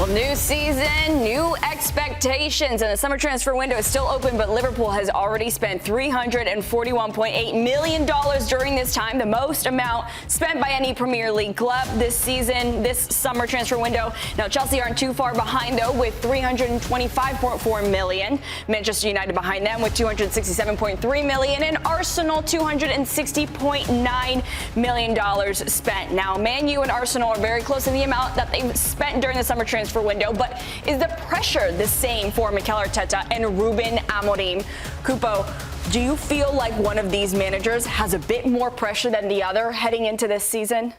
Well, new season, new expectations, and the summer transfer window is still open, but Liverpool has already spent $341.8 million during this time, the most amount spent by any Premier League club this season, this summer transfer window. Now, Chelsea aren't too far behind, though, with $325.4 million. Manchester United behind them with $267.3 million, and Arsenal $260.9 million spent. Now, Man U and Arsenal are very close to the amount that they've spent during the summer transfer window, but is the pressure the same for Mikel Arteta and Ruben Amorim? Kupo, do you feel like one of these managers has a bit more pressure than the other heading into this season?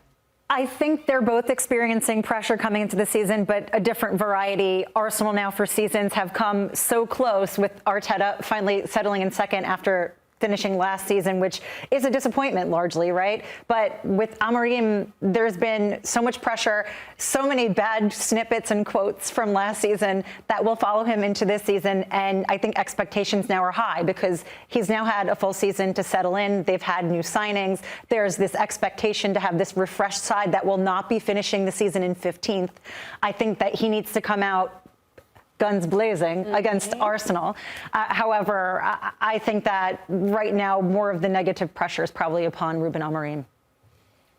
I think they're both experiencing pressure coming into the season, but a different variety. Arsenal now for seasons have come so close, with Arteta finally settling in second after finishing last season, which is a disappointment largely, right? But with Amorim, there's been so much pressure, so many bad snippets and quotes from last season that will follow him into this season. And I think expectations now are high because he's now had a full season to settle in. They've had new signings. There's this expectation to have this refreshed side that will not be finishing the season in 15th. I think that he needs to come out guns blazing against Arsenal. However, I think that right now more of the negative pressure is probably upon Ruben Amorim.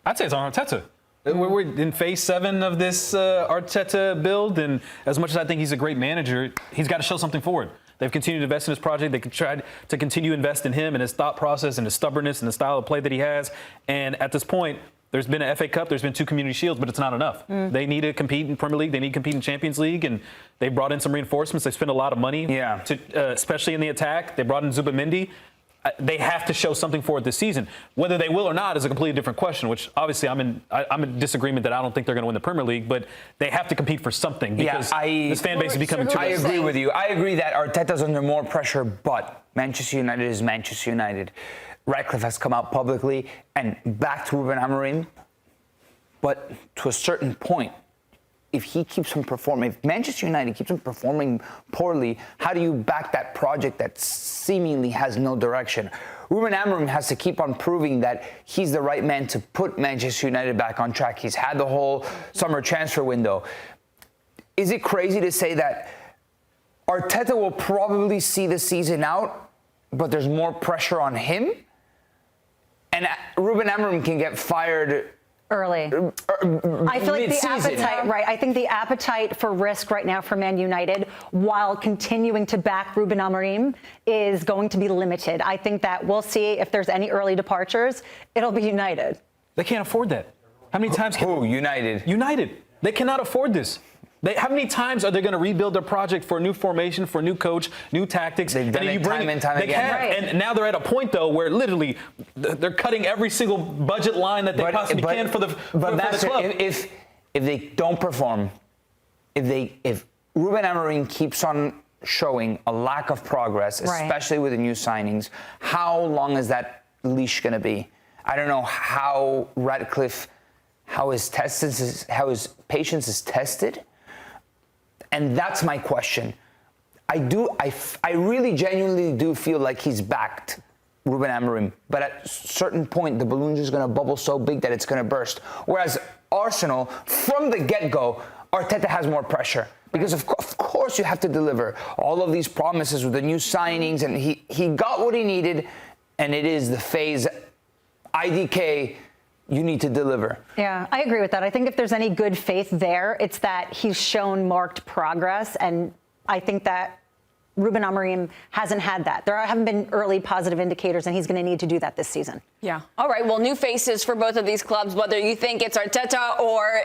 I'd say it's on Arteta. We're in phase 7 of this Arteta build, and as much as I think he's a great manager, he's got to show something forward. They've continued to invest in his project. They tried to continue to invest in him and his thought process and his stubbornness and the style of play that he has. And at this point, there's been an FA Cup, there's been 2 Community Shields, but it's not enough. They need to compete in Premier League, they need to compete in Champions League, and they brought in some reinforcements. They spent a lot of money, especially in the attack. They brought in Zubamendi. They have to show something for it this season. Whether they will or not is a completely different question, which obviously I'm in disagreement that I don't think they're going to win the Premier League, but they have to compete for something because this fan base is becoming too. I agree with you. I agree that Arteta's under more pressure, but Manchester United is Manchester United. Ratcliffe has come out publicly and backed Ruben Amorim, but to a certain point, if he keeps on performing, if Manchester United keeps on performing poorly, how do you back that project that seemingly has no direction? Ruben Amorim has to keep on proving that he's the right man to put Manchester United back on track. He's had the whole summer transfer window. Is it crazy to say that Arteta will probably see the season out, but there's more pressure on him? And Ruben Amorim can get fired early. I feel like the appetite, right? I think the appetite for risk right now for Man United, while continuing to back Ruben Amorim, is going to be limited. I think that we'll see if there's any early departures. It'll be United. They can't afford that. How many times? United. United. They cannot afford this. How many times are they going to rebuild their project for a new formation, for a new coach, new tactics? They've done it time and time again. Right. And now they're at a point, though, where literally they're cutting every single budget line that they possibly can for the club. If they don't perform, if Ruben Amorim keeps on showing a lack of progress, especially with the new signings, how long is that leash going to be? I don't know how Ratcliffe, how his patience is tested. And that's my question. I really genuinely do feel like he's backed Ruben Amorim, but at a certain point, the balloon's just going to bubble so big that it's going to burst. Whereas Arsenal, from the get-go, Arteta has more pressure because of course you have to deliver all of these promises with the new signings, and he got what he needed, and it is the phase IDK. You need to deliver. Yeah, I agree with that. I think if there's any good faith there, it's that he's shown marked progress, and I think that Ruben Amorim hasn't had that. There haven't been early positive indicators, and he's going to need to do that this season. Yeah. All right. Well, new faces for both of these clubs, whether you think it's Arteta or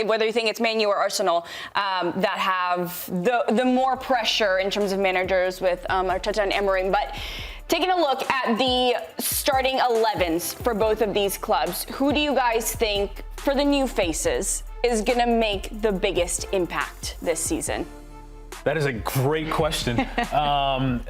whether you think it's Man U or Arsenal, that have the more pressure in terms of managers with Arteta and Amorim. But taking a look at the starting 11s for both of these clubs, who do you guys think, for the new faces, is going to make the biggest impact this season? That is a great question. I'm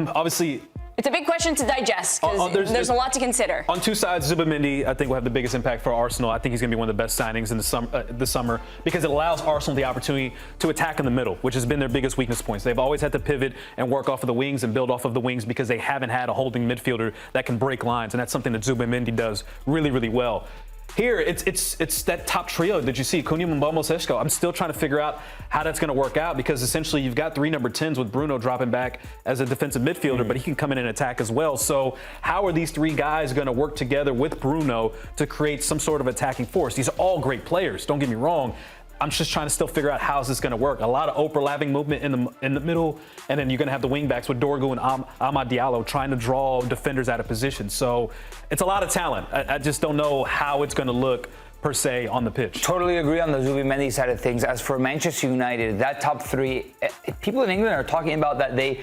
obviously... It's a big question to digest because there's a lot to consider. On two sides, Zubamendi, I think, will have the biggest impact for Arsenal. I think he's going to be one of the best signings in the summer because it allows Arsenal the opportunity to attack in the middle, which has been their biggest weakness points. They've always had to pivot and work off of the wings and build off of the wings because they haven't had a holding midfielder that can break lines, and that's something that Zubamendi does really, really well. Here, it's that top trio that you see, Cunha, Mbamo, Sesko. I'm still trying to figure out how that's going to work out because essentially you've got 3 number 10s with Bruno dropping back as a defensive midfielder, but he can come in and attack as well. So how are these 3 guys going to work together with Bruno to create some sort of attacking force? These are all great players, don't get me wrong. I'm just trying to still figure out how is this going to work. A lot of overlapping movement in the middle, and then you're going to have the wingbacks with Dorgu and Amad Diallo trying to draw defenders out of position. So it's a lot of talent. I just don't know how it's going to look per se on the pitch. Totally agree on the Zubimendi side of things. As for Manchester United, that top 3, people in England are talking about that they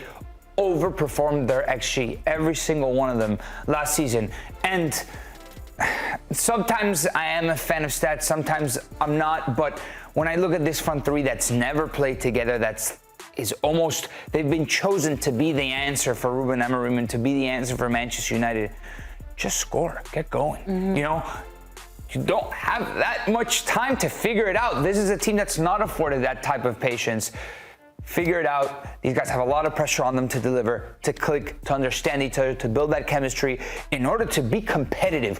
overperformed their XG, every single one of them last season. And sometimes I am a fan of stats, sometimes I'm not, but when I look at this front 3 that's never played together, they've been chosen to be the answer for Ruben Amorim and to be the answer for Manchester United. Just score, get going. You know, you don't have that much time to figure it out. This is a team that's not afforded that type of patience. Figure it out. These guys have a lot of pressure on them to deliver, to click, to understand each other, to build that chemistry in order to be competitive.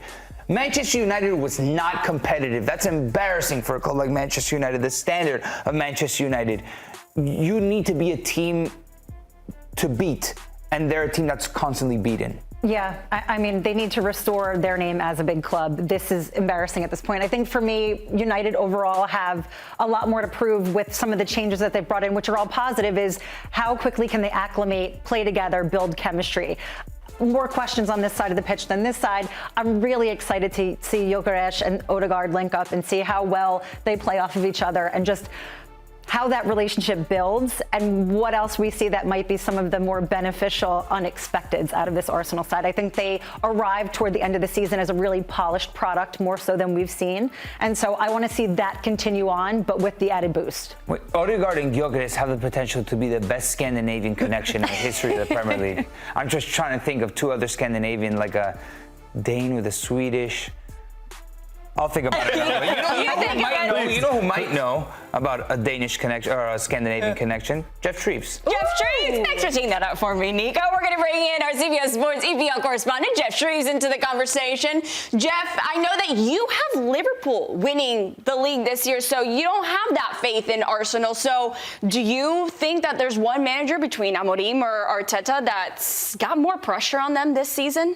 Manchester United was not competitive. That's embarrassing for a club like Manchester United, the standard of Manchester United. You need to be a team to beat, and they're a team that's constantly beaten. Yeah, I mean, they need to restore their name as a big club. This is embarrassing at this point. I think for me, United overall have a lot more to prove with some of the changes that they've brought in, which are all positive, is how quickly can they acclimate, play together, build chemistry. More questions on this side of the pitch than this side. I'm really excited to see Gyökeres and Odegaard link up and see how well they play off of each other and just how that relationship builds and what else we see that might be some of the more beneficial unexpecteds out of this Arsenal side. I think they arrived toward the end of the season as a really polished product, more so than we've seen. And so I want to see that continue on, but with the added boost. Wait, Odegaard and Gyökeres have the potential to be the best Scandinavian connection in the history of the Premier League. I'm just trying to think of 2 other Scandinavian, like a Dane with a Swedish. I'll think about it. You know who might know about a Danish connection or a Scandinavian connection? Geoff Shreeves. Geoff Shreeves, thanks for teeing that up for me, Nico. We're going to bring in our CBS Sports EPL correspondent, Geoff Shreeves, into the conversation. Geoff, I know that you have Liverpool winning the league this year, so you don't have that faith in Arsenal. So do you think that there's one manager between Amorim or Arteta that's got more pressure on them this season?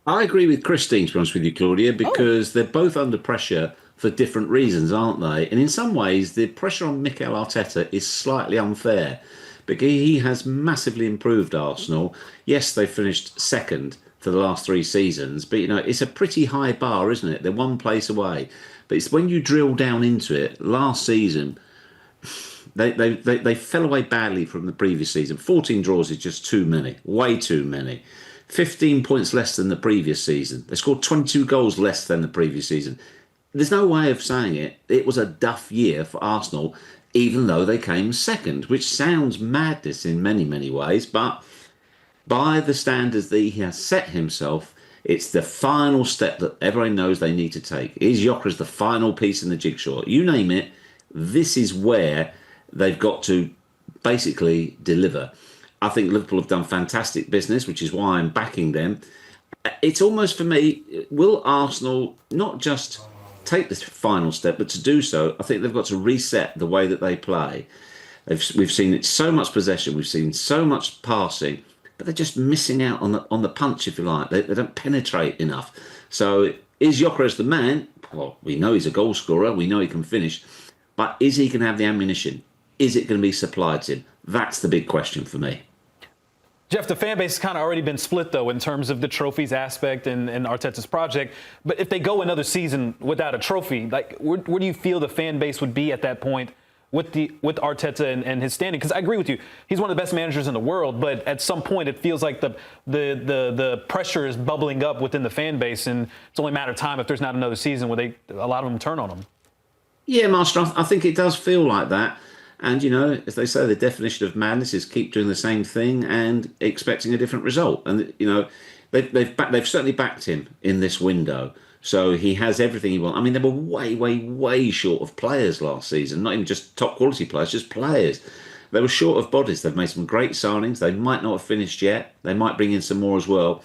I agree with Christine, to be honest with you, Claudia, because they're both under pressure for different reasons, aren't they? And in some ways, the pressure on Mikel Arteta is slightly unfair because he has massively improved Arsenal. Yes, they finished second for the last 3 seasons, but, you know, it's a pretty high bar, isn't it? They're one place away. But it's when you drill down into it, last season, they fell away badly from the previous season. 14 draws is just too many, way too many. 15 points less than the previous season. They scored 22 goals less than the previous season. There's no way of saying it. It was a duff year for Arsenal, even though they came second, which sounds madness in many, many ways. But by the standards that he has set himself, it's the final step that everyone knows they need to take. Is Gyökeres the final piece in the jigsaw? You name it, this is where they've got to basically deliver. I think Liverpool have done fantastic business, which is why I'm backing them. It's almost, for me, will Arsenal not just take this final step, but to do so, I think they've got to reset the way that they play. We've seen it so much possession, we've seen so much passing, but they're just missing out on the punch, if you like. They don't penetrate enough. So is Gyökeres the man? Well, we know he's a goal scorer, we know he can finish, but is he going to have the ammunition? Is it going to be supplied to him? That's the big question for me. Geoff, the fan base has kind of already been split, though, in terms of the trophies aspect and Arteta's project. But if they go another season without a trophy, like where do you feel the fan base would be at that point with Arteta and his standing? Because I agree with you, he's one of the best managers in the world. But at some point, it feels like the pressure is bubbling up within the fan base, and it's only a matter of time if there's not another season where a lot of them turn on him. Yeah, Master, I think it does feel like that. And, you know, as they say, the definition of madness is keep doing the same thing and expecting a different result. And, you know, they've certainly backed him in this window. So he has everything he wants. I mean, they were way, way, way short of players last season. Not even just top quality players, just players. They were short of bodies. They've made some great signings. They might not have finished yet. They might bring in some more as well.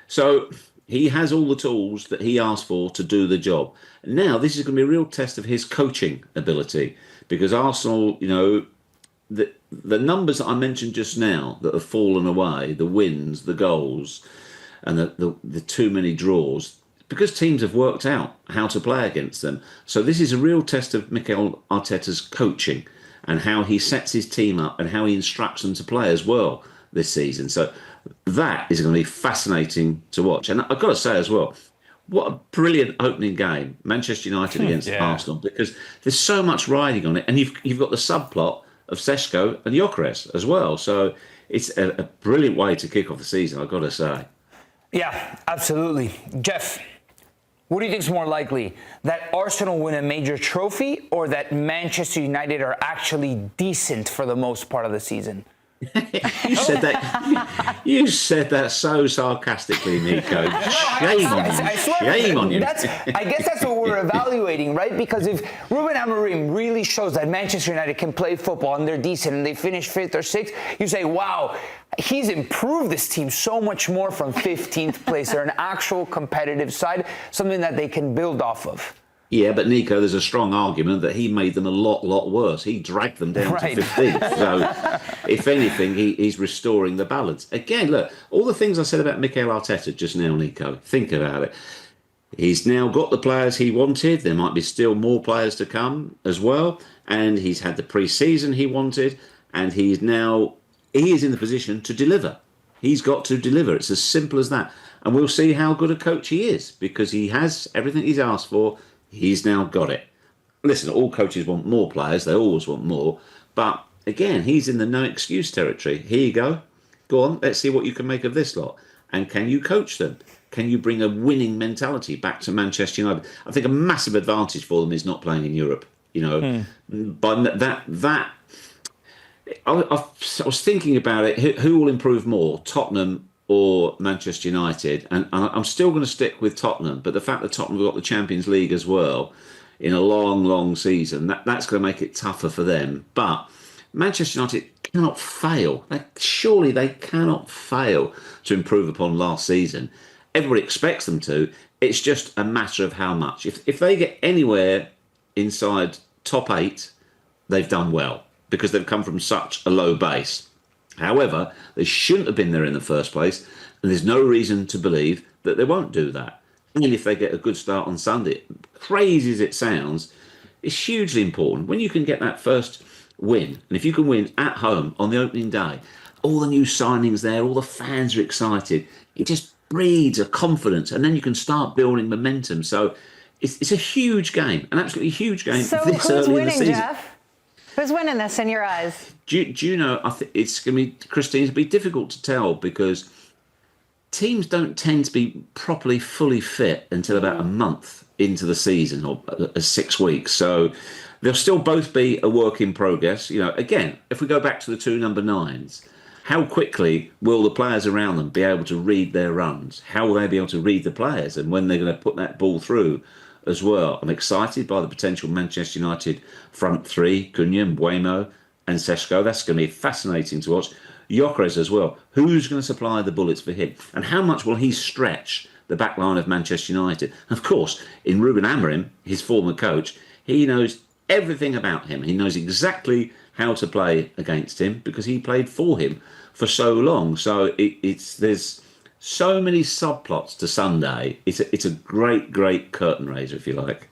So He has all the tools that he asked for to do the job. Now, this is going to be a real test of his coaching ability, because Arsenal, the numbers that I mentioned just now that have fallen away, the wins, the goals, and the too many draws, because teams have worked out how to play against them. So this is a real test of Mikel Arteta's coaching and how he sets his team up and how he instructs them to play as well this season. So that is going to be fascinating to watch. And I've got to say as well, what a brilliant opening game, Manchester United against Arsenal, because there's so much riding on it. And you've got the subplot of Šeško and Gyökeres as well. So it's a brilliant way to kick off the season, I've got to say. Yeah, absolutely. Geoff, what do you think is more likely? That Arsenal win a major trophy, or that Manchester United are actually decent for the most part of the season? You said that. You said that so sarcastically, Nico. Shame on you. Shame on you. I guess that's what we're evaluating, right? Because if Ruben Amorim really shows that Manchester United can play football and they're decent and they finish 5th or 6th, you say, wow, he's improved this team so much more from 15th place. They're an actual competitive side, something that they can build off of. Yeah, but Nico, there's a strong argument that he made them a lot worse. He dragged them down to 15th. So, if anything, he's restoring the balance. Again, look, all the things I said about Mikel Arteta just now, Nico, think about it. He's now got the players he wanted. There might be still more players to come as well. And he's had the pre-season he wanted. And he is in the position to deliver. He's got to deliver. It's as simple as that. And we'll see how good a coach he is, because he has everything he's asked for. He's now got it. Listen, all coaches want more players. They always want more. But again, he's in the no excuse territory. Here you go. Go on, let's see what you can make of this lot. And can you coach them? Can you bring a winning mentality back to Manchester United? I think a massive advantage for them is not playing in Europe. But that I was thinking about it. Who will improve more, Tottenham or Manchester United? And I'm still going to stick with Tottenham, but the fact that Tottenham have got the Champions League as well in a long season, that's going to make it tougher for them. But Manchester United cannot fail. Surely they cannot fail to improve upon last season. Everybody expects them to. It's just a matter of how much. If they get anywhere inside top 8, they've done well, because they've come from such a low base. However, they shouldn't have been there in the first place, and there's no reason to believe that they won't do that. And if they get a good start on Sunday, crazy as it sounds, it's hugely important. When you can get that first win, and if you can win at home on the opening day, all the new signings there, all the fans are excited, it just breeds a confidence, and then you can start building momentum. So it's a huge game, an absolutely huge game this early in the season. Jeff? Who's winning this in your eyes? Do you know, I think it's going to be, Christine, it'll be difficult to tell, because teams don't tend to be properly fully fit until about a month into the season, or 6 weeks. So they'll still both be a work in progress. Again, if we go back to the 2 number 9s, how quickly will the players around them be able to read their runs? How will they be able to read the players, and when they're going to put that ball through as well? I'm excited by the potential Manchester United front 3, Cunha, Mbeumo and Šeško. That's going to be fascinating to watch. Gyökeres as well. Who's going to supply the bullets for him? And how much will he stretch the back line of Manchester United? Of course, in Ruben Amorim, his former coach, he knows everything about him. He knows exactly how to play against him, because he played for him for so long. So there's so many subplots to Sunday. It's a great curtain raiser, if you like.